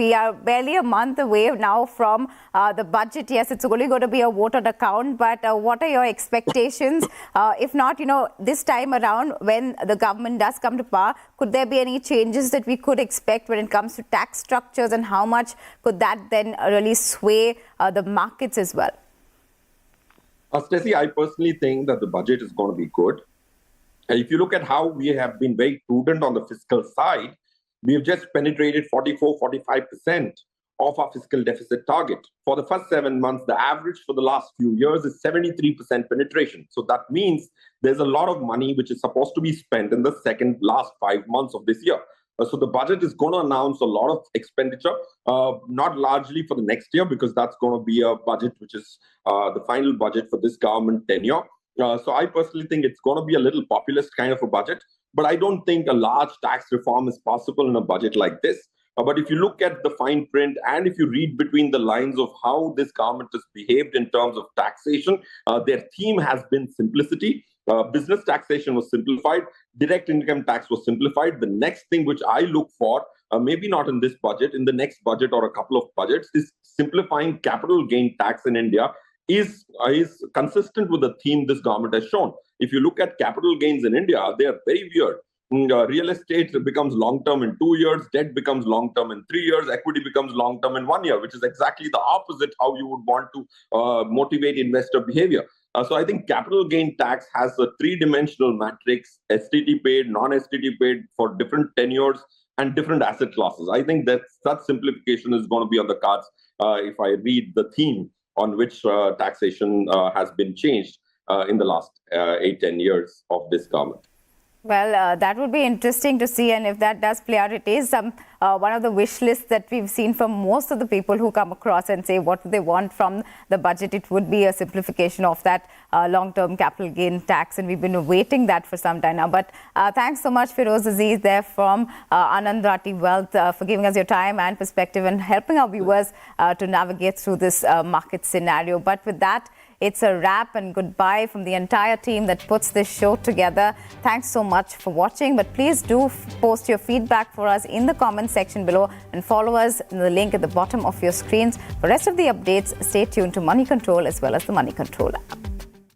we are barely a month away now from the budget. Yes, it's only going to be a vote on account, but what are your expectations? If not, this time around, when the government does come to power, could there be any changes that we could expect when it comes to tax structures, and how much could that then really sway the markets as well? Stacy, I personally think that the budget is going to be good. If you look at how we have been very prudent on the fiscal side, we have just penetrated 44-45% of our fiscal deficit target. For the first 7 months, the average for the last few years is 73% penetration. So that means there's a lot of money which is supposed to be spent in the last 5 months of this year. So the budget is going to announce a lot of expenditure, not largely for the next year, because that's going to be a budget which is the final budget for this government tenure. So I personally think it's going to be a little populist kind of a budget, but I don't think a large tax reform is possible in a budget like this. But if you look at the fine print and if you read between the lines of how this government has behaved in terms of taxation, their theme has been simplicity. Business taxation was simplified. Direct income tax was simplified. The next thing which I look for, maybe not in this budget, in the next budget or a couple of budgets, is simplifying capital gain tax in India is consistent with the theme this government has shown. If you look at capital gains in India, they are very weird. Real estate becomes long-term in 2 years, debt becomes long-term in 3 years, equity becomes long-term in 1 year, which is exactly the opposite how you would want to motivate investor behavior. So I think capital gain tax has a three-dimensional matrix, STT paid, non-STT paid for different tenures and different asset classes. I think that such simplification is going to be on the cards if I read the theme on which taxation has been changed in the last 8-10 years of this government. Well, that would be interesting to see, and if that does play out, it is one of the wish lists that we've seen from most of the people who come across and say what they want from the budget. It would be a simplification of that long-term capital gain tax, and we've been awaiting that for some time now. But thanks so much, Feroze Azeez, there from Anand Rathi Wealth, for giving us your time and perspective and helping our viewers to navigate through this market scenario. But with that, it's a wrap and goodbye from the entire team that puts this show together. Thanks so much for watching, but please do post your feedback for us in the comments section below and follow us in the link at the bottom of your screens. For the rest of the updates, stay tuned to Moneycontrol as well as the Moneycontrol app.